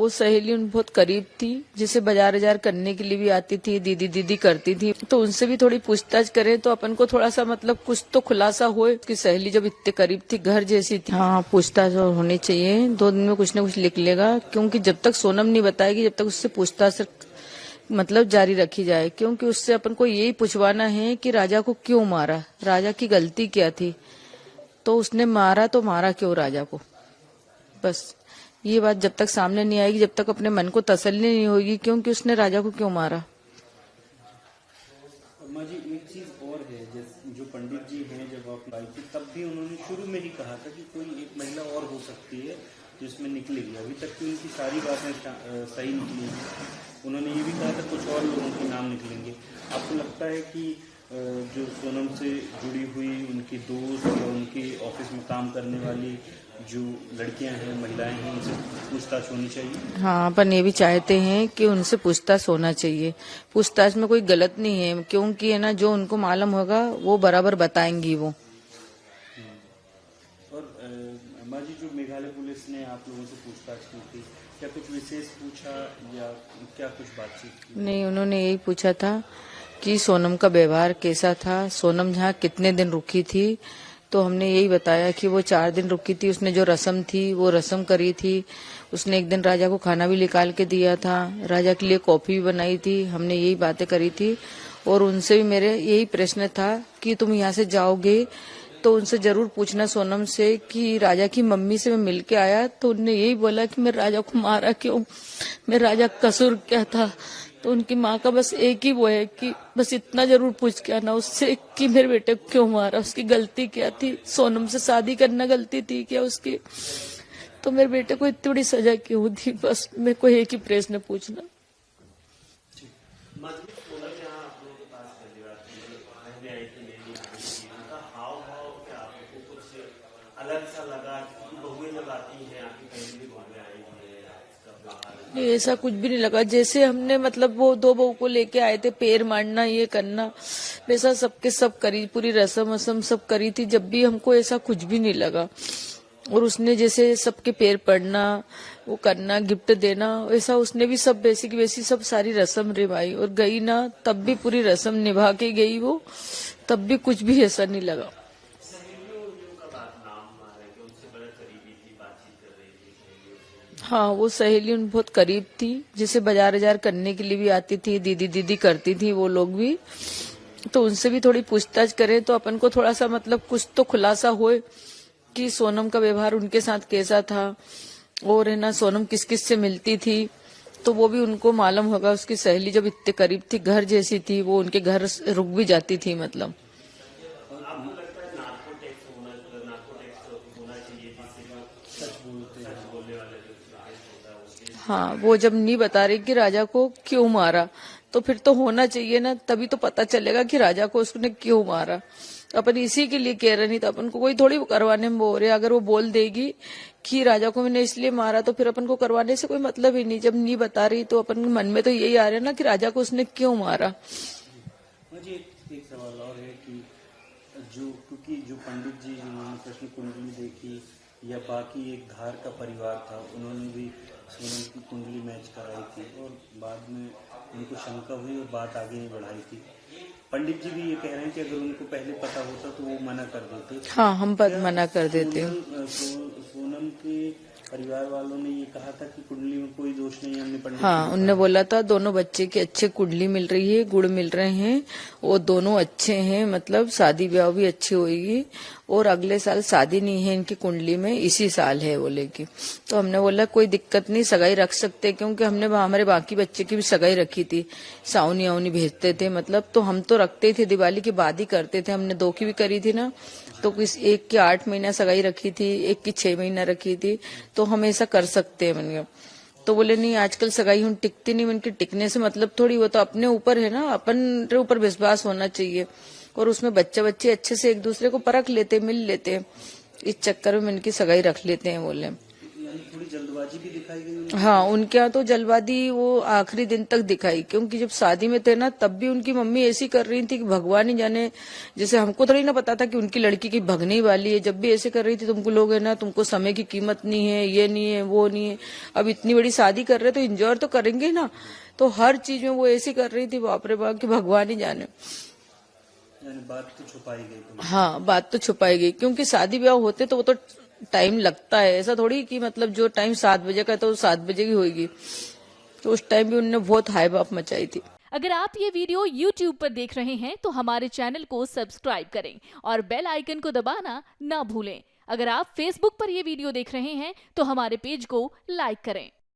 वो सहेली उन बहुत करीब थी, जिसे बाजार करने के लिए भी आती थी, दीदी दीदी करती थी। तो उनसे भी थोड़ी पूछताछ करें तो अपन को थोड़ा सा मतलब कुछ तो खुलासा होए कि सहेली जब इतने करीब थी, घर जैसी थी। हाँ, पूछताछ होनी चाहिए, 2 दिन में कुछ न कुछ लिख लेगा, क्योंकि जब तक सोनम नहीं बताएगी, जब तक उससे पूछताछ मतलब जारी रखी जाए, क्योंकि उससे अपन को यही पूछवाना है कि राजा को क्यों मारा, राजा की गलती क्या थी, तो उसने मारा तो मारा क्यों राजा को। बस ये बात जब तक सामने नहीं आएगी, जब तक अपने मन को तसल्ली नहीं होगी क्योंकि उसने राजा को क्यों मारा। अम्मा जी, एक चीज और है, जैसे जो पंडित जी हैं, जब आप आई थी तब भी उन्होंने शुरू में ही कहा था कि कोई एक महिला और हो सकती है जिसमें निकलेगी। अभी तक की उनकी सारी बातें सही निकली हैं। उन्होंने ये भी कहा था कुछ और लोगों के नाम निकलेंगे। आपको लगता है कि जो सोनम से जुड़ी हुई उनकी दोस्त या उनके ऑफिस में काम करने वाली जो लड़कियां हैं, महिलाएं हैं, उनसे पूछताछ होनी चाहिए? हाँ, अपन ये भी चाहते हैं कि उनसे पूछताछ होना चाहिए। पूछताछ में कोई गलत नहीं है, क्योंकि है ना, जो उनको मालूम होगा वो बराबर बताएंगी वो। और अम्मा जी, जो मेघालय पुलिस ने आप लोगों से पूछताछ की थी, क्या कुछ विशेष पूछा या क्या कुछ बातचीत की? नहीं, उन्होंने यही पूछा था कि सोनम का व्यवहार कैसा था, सोनम जहाँ कितने दिन रुकी थी। तो हमने यही बताया कि वो 4 दिन रुकी थी, उसने जो रस्म थी वो रस्म करी थी। उसने एक दिन राजा को खाना भी निकाल के दिया था, राजा के लिए कॉफी भी बनाई थी। हमने यही बातें करी थी और उनसे भी मेरे यही प्रश्न था कि तुम यहाँ से जाओगे तो उनसे जरूर पूछना सोनम से कि राजा की मम्मी से मैं मिल के आया तो उनने यही बोला कि मैं राजा को मारा क्यों, मैं राजा का कसूर क्या था। तो उनकी माँ का बस एक ही वो है कि बस इतना जरूर पूछ के आना उससे कि मेरे बेटे को क्यों मारा, उसकी गलती क्या थी, सोनम से शादी करना गलती थी क्या उसकी, तो मेरे बेटे को इतनी बड़ी सजा क्यों थी। बस मेरे को एक ही प्रश्न पूछना। अलग सा लगा कि बहुएं जब आती हैं, आपकी पहली भी बहुएं आई हैं, नहीं, ऐसा कुछ भी नहीं लगा। जैसे हमने मतलब वो 2 बहू को लेके आए थे, पैर मारना ये करना, वैसा सबके सब करी, पूरी रस्म सब करी थी। जब भी हमको ऐसा कुछ भी नहीं लगा। और उसने जैसे सबके पैर पड़ना, वो करना, गिफ्ट देना, वैसा उसने भी सब वैसी की वैसी सब सारी रस्म निभाई और गई ना, तब भी पूरी रस्म निभा के गई वो, तब भी कुछ भी ऐसा नहीं लगा। हाँ, वो सहेली उन बहुत करीब थी, जिसे बाजार करने के लिए भी आती थी, दीदी दीदी करती थी वो लोग भी। तो उनसे भी थोड़ी पूछताछ करें तो अपन को थोड़ा सा मतलब कुछ तो खुलासा होए कि सोनम का व्यवहार उनके साथ कैसा था और है ना, सोनम किस किस से मिलती थी, तो वो भी उनको मालूम होगा। उसकी सहेली जब इतने करीब थी, घर जैसी थी, वो उनके घर रुक भी जाती थी मतलब। हाँ, वो जब नहीं बता रही कि राजा को क्यों मारा, तो फिर तो होना चाहिए ना, तभी तो पता चलेगा कि राजा को उसने क्यों मारा। अपन इसी के लिए कह रहे, नहीं तो अपन को कोई थोड़ी करवाने में बोल रहे। अगर वो बोल देगी कि राजा को मैंने इसलिए मारा, तो फिर अपन को करवाने से कोई मतलब ही नहीं। जब नहीं बता रही तो अपन मन में तो यही आ रहा है ना कि राजा को उसने क्यों मारा। मुझे एक सवाल और है कि क्योंकि जो पंडित जी जिन्होंने प्रश्न कुंडली देखी या बाकी एक धार का परिवार था, उन्होंने भी सोनम की कुंडली मैच कराई थी और बाद में उनको शंका हुई और बात आगे नहीं बढ़ाई थी। पंडित जी भी ये कह रहे हैं कि अगर उनको पहले पता होता तो वो मना कर देते। हाँ, हम मना कर देते। सोनम के परिवार वालों ने ये कहा था कि कुंडली में कोई दोष नहीं है, हमने पंडित हाँ, उनने बोला था दोनों बच्चे की अच्छे कुंडली मिल रही है, गुड़ मिल रहे हैं, वो दोनों अच्छे हैं, मतलब शादी ब्याह भी अच्छी होगी और अगले साल शादी नहीं है इनकी कुंडली में, इसी साल है बोले की। तो हमने बोला कोई दिक्कत नहीं, सगाई रख सकते, क्योंकि हमने हमारे बाकी बच्चे की भी सगाई रखी थी, साउनी आउनी भेजते थे मतलब, तो हम तो रखते थे, दिवाली के बाद ही करते थे। हमने 2 की भी करी थी ना, तो किस एक की 8 महीना सगाई रखी थी, एक की 6 महीना रखी थी, तो हम ऐसा कर सकते हैं। मैंने तो बोले नहीं, आजकल सगाई हम टिकती नहीं, उनके टिकने से मतलब थोड़ी, वो तो अपने ऊपर है ना, अपन के ऊपर विश्वास होना चाहिए। और उसमें बच्चे अच्छे से एक दूसरे को परख लेते, मिल लेते, इस चक्कर में इनकी सगाई रख लेते हैं बोले। यानी थोड़ी जल्दबाजी भी दिखाई गई उनकी? हाँ, उनके यहाँ तो जल्दबाजी वो आखिरी दिन तक दिखाई, क्योंकि जब शादी में थे ना तब भी उनकी मम्मी ऐसी कर रही थी कि भगवान ही जाने, जैसे हमको थोड़ी ना पता था कि उनकी लड़की की भगने वाली है, जब भी ऐसे कर रही थी तुमको लोग है ना, तुमको समय की कीमत नहीं है, ये नहीं है, वो नहीं है, अब इतनी बड़ी शादी कर रहे तो एंजॉय तो करेंगे ना, तो हर चीज में वो ऐसी कर रही थी, बाप रे बाप, कि भगवान ही जाने। यानी बात तो छुपाई गई थी। हाँ, बात तो छुपाई गई, क्योंकि शादी ब्याह होते तो वो तो टाइम लगता है, ऐसा थोड़ी कि मतलब जो टाइम 7 बजे का तो 7 बजे की होगी, तो उस टाइम भी उन्होंने बहुत हाई बाप मचाई थी। अगर आप ये वीडियो YouTube पर देख रहे हैं तो हमारे चैनल को सब्सक्राइब करें और बेल आइकन को दबाना ना भूलें। अगर आप Facebook पर ये वीडियो देख रहे हैं तो हमारे पेज को लाइक करें।